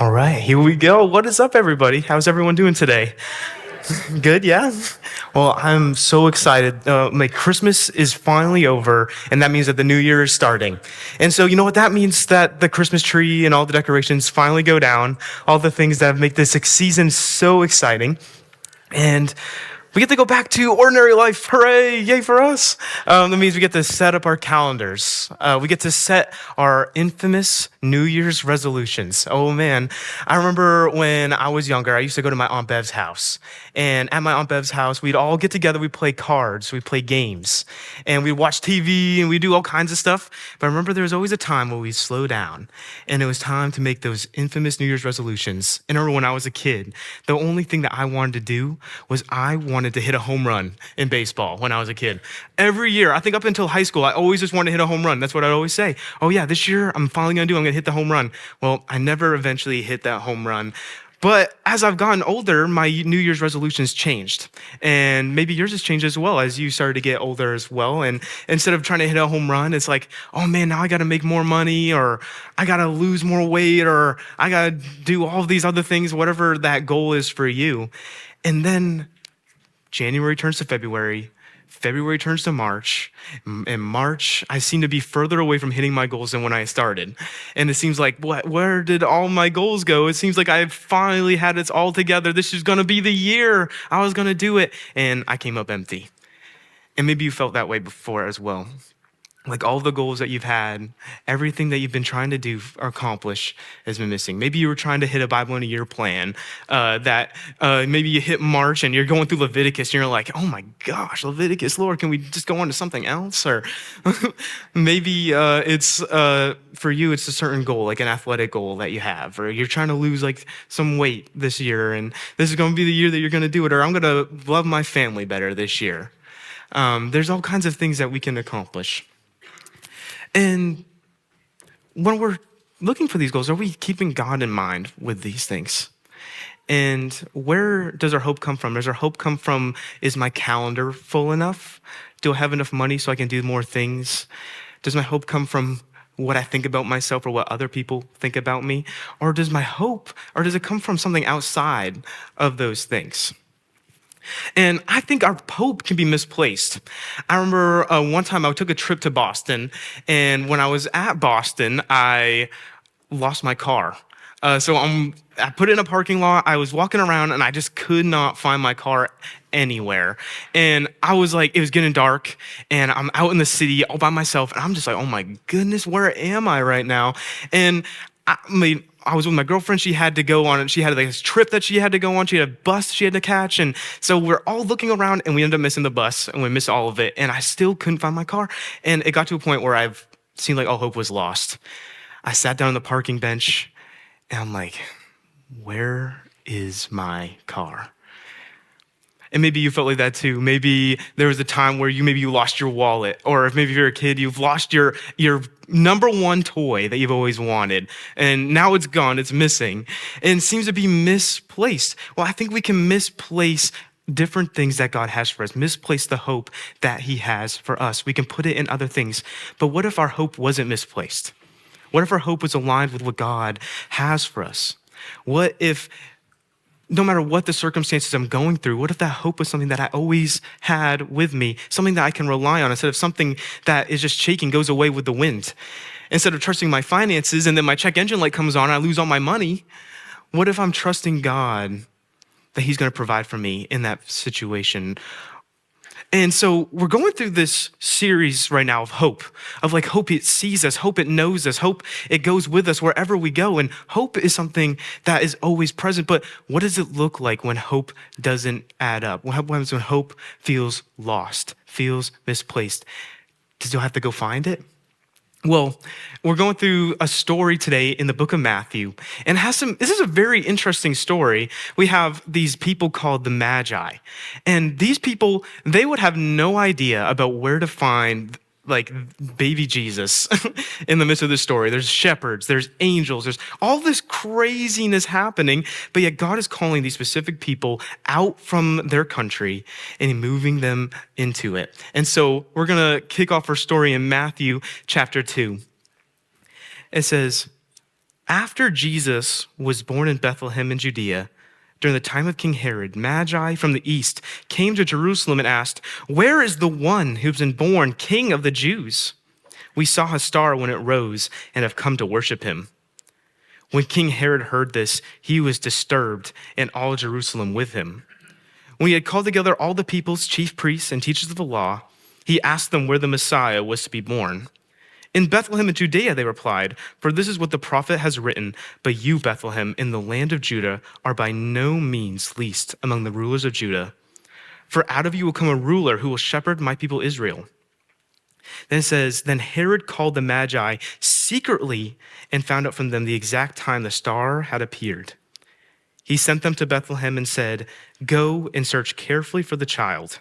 All right, here we go. What is up, everybody? How's everyone doing today? Good, yeah? Well, I'm so excited. Christmas is finally over, and that means that the new year is starting. And so, you know what? That means that the Christmas tree and all the decorations finally go down, all the things that make this season so exciting. And we get to go back to ordinary life. Hooray! Yay for us. That means we get to set up our calendars. We get to set our infamous New Year's resolutions. Oh man, I remember when I was younger, I used to go to my Aunt Bev's house. And at my Aunt Bev's house, we'd all get together, we'd play cards, we'd play games, and we'd watch TV and we'd do all kinds of stuff. But I remember there was always a time where we'd slow down and it was time to make those infamous New Year's resolutions. And I remember when I was a kid, the only thing that I wanted to do was I wanted to hit a home run in baseball when I was a kid. Every year, I think up until high school, I always just wanted to hit a home run. That's what I'd always say. Oh yeah, this year I'm finally gonna hit the home run. Well, I never eventually hit that home run. But as I've gotten older, my New Year's resolutions changed. And maybe yours has changed as well as you started to get older as well. And instead of trying to hit a home run, it's like, oh man, now I got to make more money, or I got to lose more weight, or I got to do all these other things, whatever that goal is for you. And then January turns to February. February turns to March. In March, I seem to be further away from hitting my goals than when I started. And it seems like, where did all my goals go? It seems like I finally had it all together. This is going to be the year I was going to do it. And I came up empty. And maybe you felt that way before as well. Like all the goals that you've had, everything that you've been trying to do or accomplish has been missing. Maybe you were trying to hit a Bible in a year plan maybe you hit March and you're going through Leviticus and you're like, oh my gosh, Leviticus, Lord, can we just go on to something else? Or maybe it's for you, it's a certain goal, like an athletic goal that you have, or you're trying to lose like some weight this year and this is going to be the year that you're going to do it, or I'm going to love my family better this year. There's all kinds of things that we can accomplish. And when we're looking for these goals, are we keeping God in mind with these things? And where does our hope come from? Does our hope come from, is my calendar full enough? Do I have enough money so I can do more things? Does my hope come from what I think about myself or what other people think about me? Or does it come from something outside of those things? And I think our hope can be misplaced. I remember one time I took a trip to Boston, and when I was at Boston, I lost my car. I put it in a parking lot. I was walking around, and I just could not find my car anywhere. And I was like, it was getting dark, and I'm out in the city all by myself, and I'm just like, oh my goodness, where am I right now? And I was with my girlfriend. She had to go on, she had this trip that she had to go on. She had a bus she had to catch. And so we're all looking around and we ended up missing the bus and we missed all of it. And I still couldn't find my car. And it got to a point where I've seemed like all hope was lost. I sat down on the parking bench and I'm like, where is my car? And maybe you felt like that too. Maybe there was a time where you lost your wallet, or if maybe you're a kid, you've lost your number one toy that you've always wanted, and now it's gone, it's missing, and it seems to be misplaced. Well, I think we can misplace different things that God has for us, misplace the hope that he has for us. We can put it in other things. But what if our hope wasn't misplaced? What if our hope was aligned with what God has for us? What if, no matter what the circumstances I'm going through, what if that hope was something that I always had with me, something that I can rely on, instead of something that is just shaking, goes away with the wind? Instead of trusting my finances and then my check engine light comes on and I lose all my money, what if I'm trusting God that he's going to provide for me in that situation? And so we're going through this series right now of hope, hope it sees us, hope it knows us, hope it goes with us wherever we go. And hope is something that is always present. But what does it look like when hope doesn't add up? What happens when hope feels lost, feels misplaced? Does you have to go find it? Well, we're going through a story today in the book of Matthew, and this is a very interesting story. We have these people called the Magi, and these people, they would have no idea about where to find like baby Jesus in the midst of this story. There's shepherds, there's angels, there's all this craziness happening, but yet God is calling these specific people out from their country and moving them into it. And so we're going to kick off our story in Matthew chapter 2. It says, After Jesus was born in Bethlehem in Judea, during the time of King Herod, Magi from the east came to Jerusalem and asked, "Where is the one who's been born King of the Jews? We saw his star when it rose and have come to worship him." When King Herod heard this, he was disturbed, and all Jerusalem with him. When he had called together all the people's chief priests and teachers of the law, he asked them where the Messiah was to be born. "In Bethlehem in Judea," they replied, "for this is what the prophet has written, but you, Bethlehem, in the land of Judah, are by no means least among the rulers of Judah. For out of you will come a ruler who will shepherd my people Israel." Then it says, "Then Herod called the Magi secretly and found out from them the exact time the star had appeared. He sent them to Bethlehem and said, 'Go and search carefully for the child.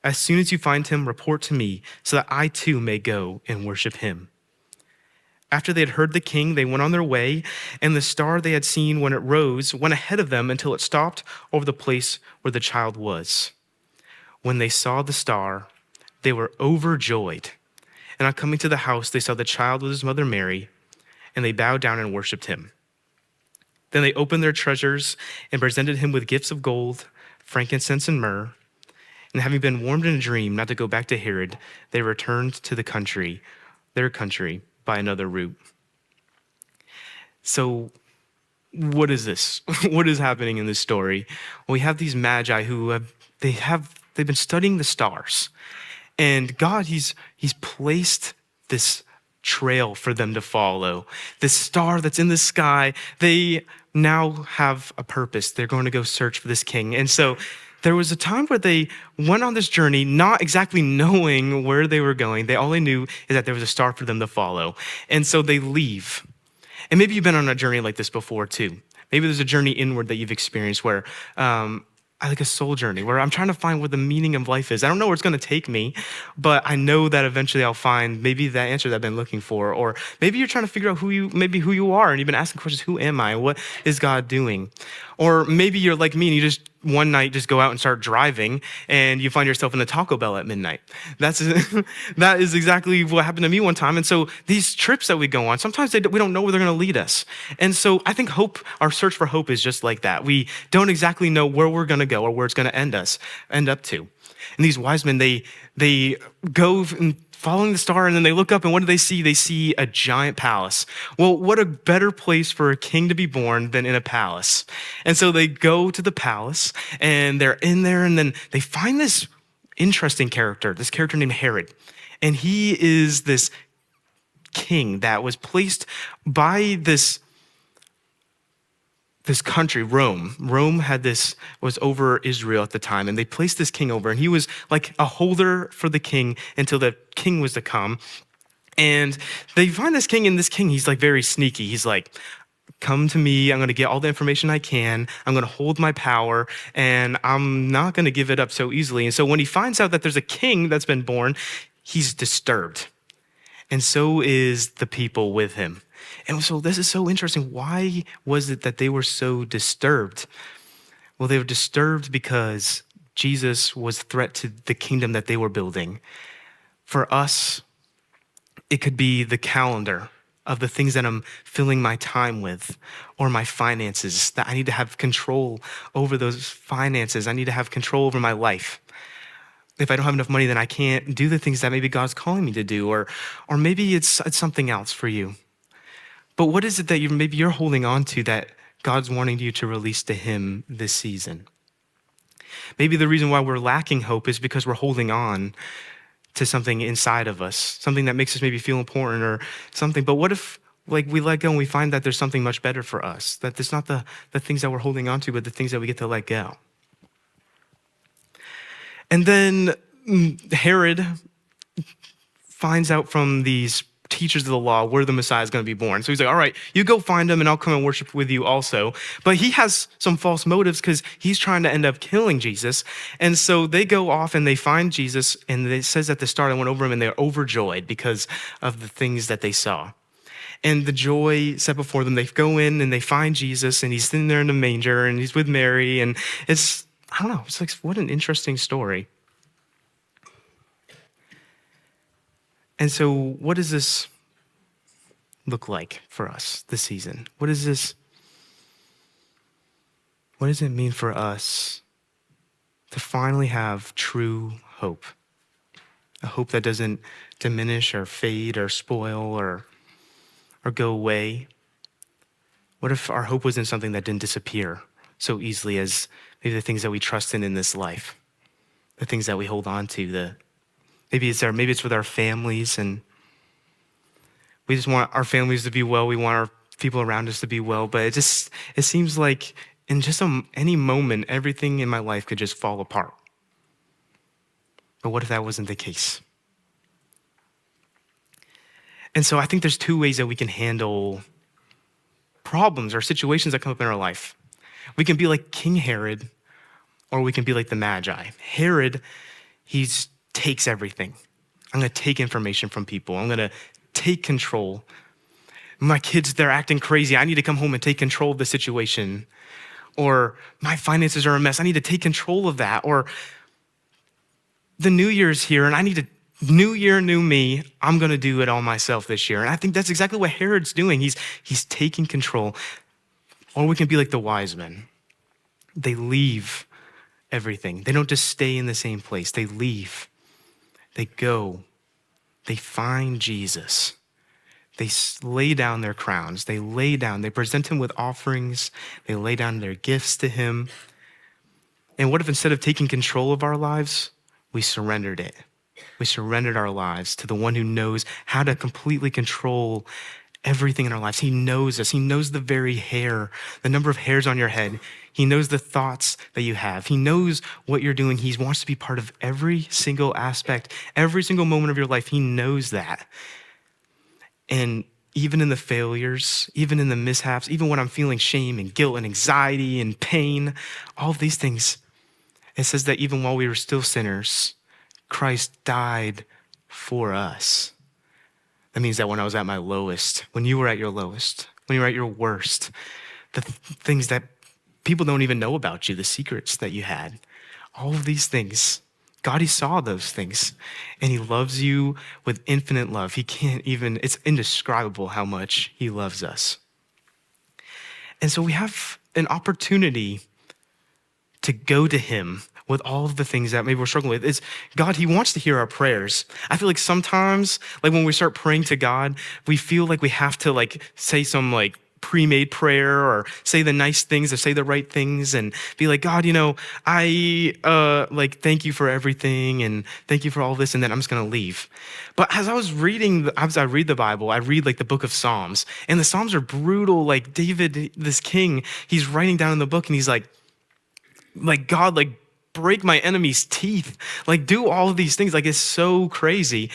As soon as you find him, report to me so that I too may go and worship him.' After they had heard the king, they went on their way, and the star they had seen when it rose went ahead of them until it stopped over the place where the child was. When they saw the star, they were overjoyed. And on coming to the house, they saw the child with his mother Mary, and they bowed down and worshiped him. Then they opened their treasures and presented him with gifts of gold, frankincense, and myrrh. And having been warned in a dream not to go back to Herod, they returned to their country, by another route." So, what is this? What is happening in this story? Well, we have these magi who they've been studying the stars, and God, he's placed this trail for them to follow. This star that's in the sky, they now have a purpose. They're going to go search for this king. And so there was a time where they went on this journey, not exactly knowing where they were going. All they knew is that there was a star for them to follow. And so they leave. And maybe you've been on a journey like this before too. Maybe there's a journey inward that you've experienced where, I like a soul journey where I'm trying to find where the meaning of life is. I don't know where it's going to take me, but I know that eventually I'll find maybe that answer that I've been looking for. Or maybe you're trying to figure out who you are, and you've been asking questions, who am I? What is God doing? Or maybe you're like me and you just one night just go out and start driving and you find yourself in a Taco Bell at midnight. That is exactly what happened to me one time. And so these trips that we go on, sometimes we don't know where they're going to lead us. And so I think our search for hope is just like that. We don't exactly know where we're going to go or where it's going to end up to. And these wise men, they go and following the star, and then they look up, and what do they see? They see a giant palace. Well, what a better place for a king to be born than in a palace. And so they go to the palace, and they're in there, and then they find this interesting character, this character named Herod. And he is this king that was placed by this country, Rome. Rome was over Israel at the time, and they placed this king over, and he was like a holder for the king until the king was to come. And they find this king, and this king, he's like very sneaky. He's like, "Come to me, I'm gonna get all the information I can, I'm gonna hold my power, and I'm not gonna give it up so easily." And so when he finds out that there's a king that's been born, he's disturbed. And so is the people with him. And so this is so interesting. Why was it that they were so disturbed? Well, they were disturbed because Jesus was a threat to the kingdom that they were building. For us, it could be the calendar of the things that I'm filling my time with, or my finances, that I need to have control over those finances. I need to have control over my life. If I don't have enough money, then I can't do the things that maybe God's calling me to do, or maybe it's something else for you. But what is it that you're holding on to that God's wanting you to release to him this season? Maybe the reason why we're lacking hope is because we're holding on to something inside of us, something that makes us maybe feel important or something. But what if we let go and we find that there's something much better for us, that it's not the things that we're holding on to, but the things that we get to let go? And then Herod finds out from these teachers of the law where the Messiah is going to be born. So he's like, "All right, you go find him and I'll come and worship with you also." But he has some false motives because he's trying to end up killing Jesus. And so they go off and they find Jesus, and it says at the start, they went over him and they're overjoyed because of the things that they saw. And the joy set before them, they go in and they find Jesus, and he's sitting there in the manger and he's with Mary, and it's like, what an interesting story. And so what does this look like for us this season? What does it mean for us to finally have true hope? A hope that doesn't diminish or fade or spoil or go away. What if our hope wasn't something that didn't disappear so easily as maybe the things that we trust in this life, the things that we hold on to, maybe it's with our families, and we just want our families to be well. We want our people around us to be well, but it seems like in just any moment, everything in my life could just fall apart. But what if that wasn't the case? And so I think there's two ways that we can handle problems or situations that come up in our life. We can be like King Herod, or we can be like the Magi. Herod, he takes everything. I'm going to take information from people. I'm going to take control. My kids, they're acting crazy. I need to come home and take control of the situation. Or my finances are a mess. I need to take control of that. Or the new year's here and I need to, new year, new me. I'm going to do it all myself this year. And I think that's exactly what Herod's doing. He's taking control. Or we can be like the wise men. They leave everything. They don't just stay in the same place. They leave. They go. They find Jesus. They lay down their crowns. They present him with offerings. They lay down their gifts to him. And what if instead of taking control of our lives, we surrendered it? We surrendered our lives to the one who knows how to completely control everything in our lives. He knows us. He knows the very hair, the number of hairs on your head. He knows the thoughts that you have. He knows what you're doing. He wants to be part of every single aspect, every single moment of your life. He knows that. And even in the failures, even in the mishaps, even when I'm feeling shame and guilt and anxiety and pain, all of these things, it says that even while we were still sinners, Christ died for us. That means that when I was at my lowest, when you were at your lowest, when you were at your worst, the things that people don't even know about you, the secrets that you had, all of these things, God, he saw those things, and he loves you with infinite love. It's indescribable how much he loves us. And so we have an opportunity to go to him with all of the things that maybe we're struggling with. It's God, he wants to hear our prayers. I feel like sometimes, like when we start praying to God, we feel like we have to say some pre-made prayer or say the nice things or say the right things and be like, God, I thank you for everything and thank you for all this, and then I'm just gonna leave. But as I read the Bible, I read the book of Psalms, and the Psalms are brutal. Like David, this king, he's writing down in the book and he's like God, break my enemy's teeth, do all of these things. It's so crazy.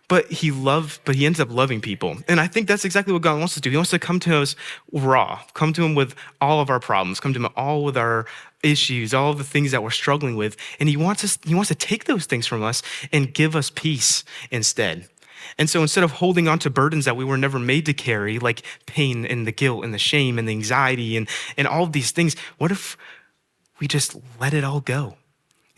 But he ends up loving people. And I think that's exactly what God wants to do. He wants to come to us raw, come to him with all of our problems, come to him all with our issues, all of the things that we're struggling with. And he wants to take those things from us and give us peace instead. And so instead of holding on to burdens that we were never made to carry, like pain and the guilt and the shame and the anxiety and all of these things, what if we just let it all go?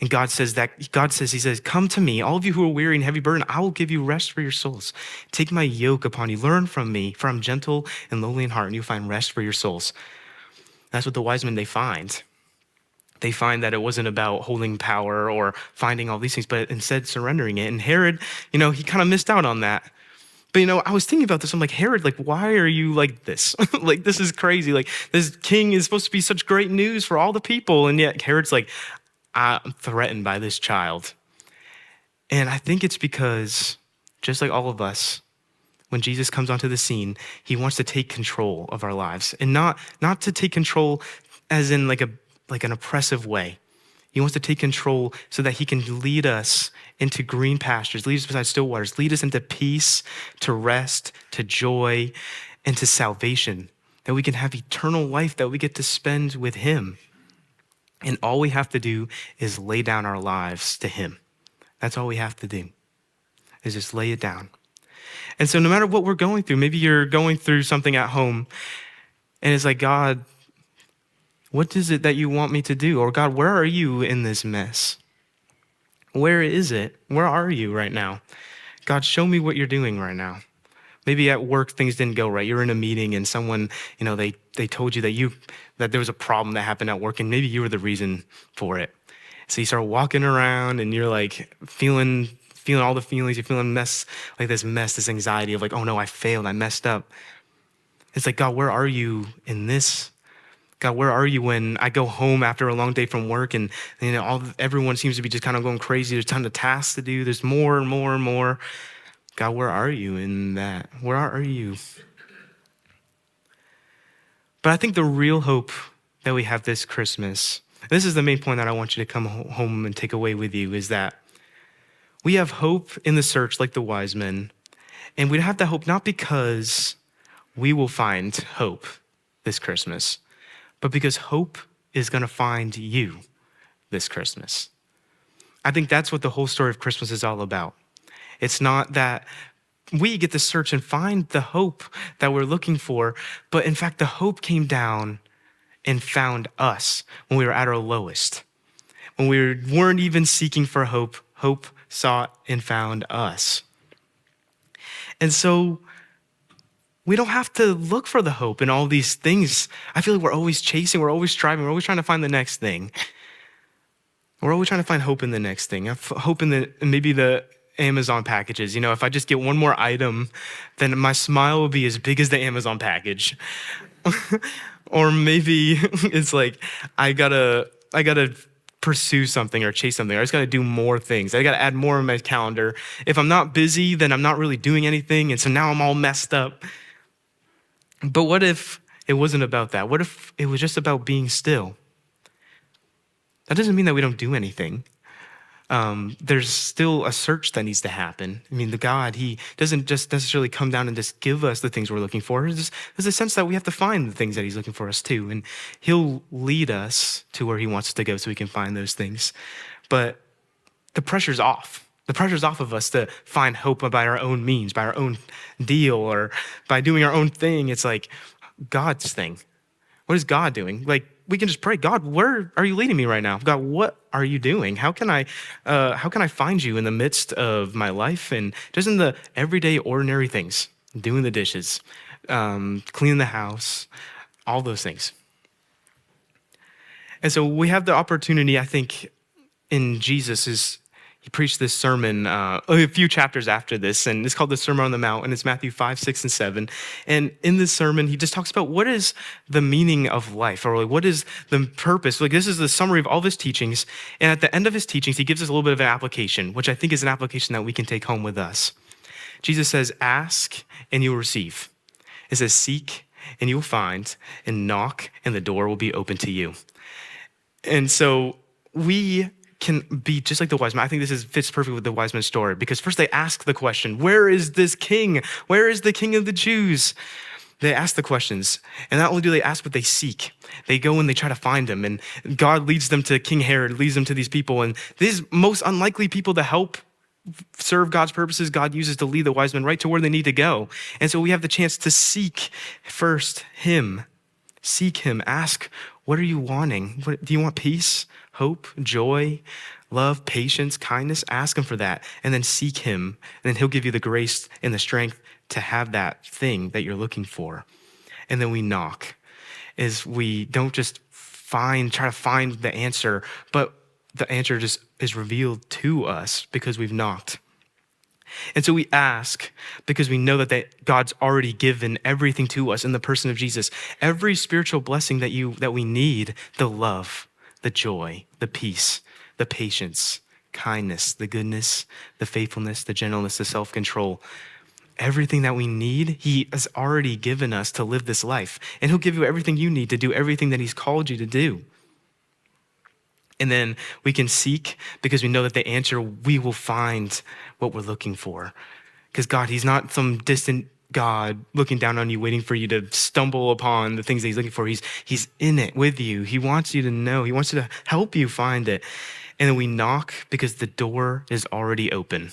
And he says, come to me, all of you who are weary and heavy burdened, I will give you rest for your souls. Take my yoke upon you, learn from me, for I'm gentle and lowly in heart, and you'll find rest for your souls. That's what the wise men, they find. They find that it wasn't about holding power or finding all these things, but instead surrendering it. And Herod, he kind of missed out on that. But, I was thinking about this. I'm like, Herod, why are you like this? This is crazy. This king is supposed to be such great news for all the people. And yet Herod's I'm threatened by this child. And I think it's because, just like all of us, when Jesus comes onto the scene, he wants to take control of our lives. And not to take control as in an oppressive way. He wants to take control so that he can lead us into green pastures, lead us beside still waters, lead us into peace, to rest, to joy, and to salvation, that we can have eternal life that we get to spend with him. And all we have to do is lay down our lives to him. That's all we have to do, is just lay it down. And so no matter what we're going through, maybe you're going through something at home, and it's like, God, what is it that you want me to do? Or God, where are you in this mess? Where is it? Where are you right now? God, show me what you're doing right now. Maybe at work things didn't go right. You're in a meeting and someone, they told you that there was a problem that happened at work and maybe you were the reason for it. So you start walking around and you're like feeling all the feelings. You're feeling this anxiety of like, oh no, I failed, I messed up. It's like, God, where are you in this? God, where are you when I go home after a long day from work and everyone seems to be just kind of going crazy. There's a ton of tasks to do. There's more and more and more. God, where are you in that? Where are you? But I think the real hope that we have this Christmas, this is the main point that I want you to come home and take away with you, is that we have hope in the search like the wise men. And we have that hope not because we will find hope this Christmas, but because hope is going to find you this Christmas. I think that's what the whole story of Christmas is all about. It's not that we get to search and find the hope that we're looking for, but in fact, the hope came down and found us when we were at our lowest. When we weren't even seeking for hope, hope sought and found us. And so we don't have to look for the hope in all these things. I feel like we're always chasing, we're always striving, we're always trying to find the next thing. We're always trying to find hope in the next thing. Hope in maybe the Amazon packages. If I just get one more item, then my smile will be as big as the Amazon package. Or maybe it's like, I gotta pursue something or chase something. I just gotta do more things. I gotta add more in my calendar. If I'm not busy, then I'm not really doing anything. And so now I'm all messed up. But what if it wasn't about that? What if it was just about being still? That doesn't mean that we don't do anything. There's still a search that needs to happen. I mean, the God, he doesn't just necessarily come down and just give us the things we're looking for. There's a sense that we have to find the things that he's looking for us too. And he'll lead us to where he wants us to go so we can find those things. But the pressure's off. The pressure's off of us to find hope by our own means, by our own deal, or by doing our own thing. It's like God's thing. What is God doing? Like, we can just pray, God, where are you leading me right now? God, what are you doing? How can I find you in the midst of my life and just in the everyday ordinary things, doing the dishes, cleaning the house, all those things. And so we have the opportunity, I think, in Jesus he preached this sermon a few chapters after this, and it's called the Sermon on the Mount, and it's Matthew 5, 6, and 7. And in this sermon, he just talks about what is the meaning of life, or like what is the purpose. Like, this is the summary of all of his teachings, and at the end of his teachings, he gives us a little bit of an application, which I think is an application that we can take home with us. Jesus says, ask and you will receive. It says, seek and you will find, and knock and the door will be open to you. And so we can be just like the wise men. I think this fits perfectly with the wise men's story, because first they ask the question, where is this king? Where is the king of the Jews? They ask the questions, and not only do they ask, but they seek. They go and they try to find him, and God leads them to King Herod, leads them to these people, and these most unlikely people to help serve God's purposes, God uses to lead the wise men right to where they need to go. And so we have the chance to seek first him. Seek him. Ask, what are you wanting? Do you want peace, hope, joy, love, patience, kindness? Ask him for that, and then seek him, and then he'll give you the grace and the strength to have that thing that you're looking for. And then we knock, is we don't just try to find the answer, but the answer just is revealed to us because we've knocked. And so we ask because we know that God's already given everything to us in the person of Jesus. Every spiritual blessing that we need, the love, the joy, the peace, the patience, kindness, the goodness, the faithfulness, the gentleness, the self-control, everything that we need, he has already given us to live this life. And he'll give you everything you need to do everything that he's called you to do. And then we can seek because we know that the answer, we will find what we're looking for. Because God, he's not some distant God looking down on you, waiting for you to stumble upon the things that he's looking for. He's in it with you. He wants you to know. He wants you to help you find it. And then we knock because the door is already open.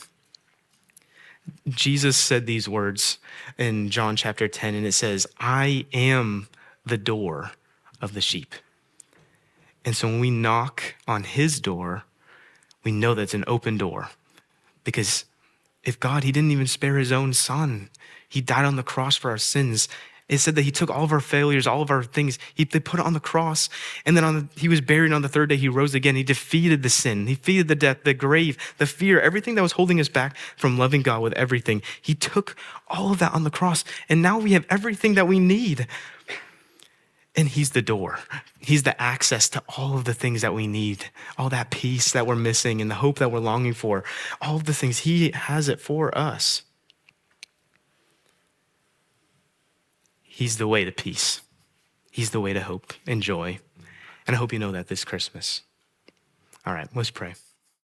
Jesus said these words in John chapter 10, and it says, I am the door of the sheep. And so when we knock on his door, we know that's an open door. Because if God, he didn't even spare his own son. He died on the cross for our sins. It said that he took all of our failures, all of our things, they put it on the cross. And then he was buried. On the third day, he rose again. He defeated the sin. He defeated the death, the grave, the fear, everything that was holding us back from loving God with everything. He took all of that on the cross. And now we have everything that we need. And he's the door. He's the access to all of the things that we need, all that peace that we're missing and the hope that we're longing for, all of the things. He has it for us. He's the way to peace. He's the way to hope and joy. And I hope you know that this Christmas. All right, let's pray.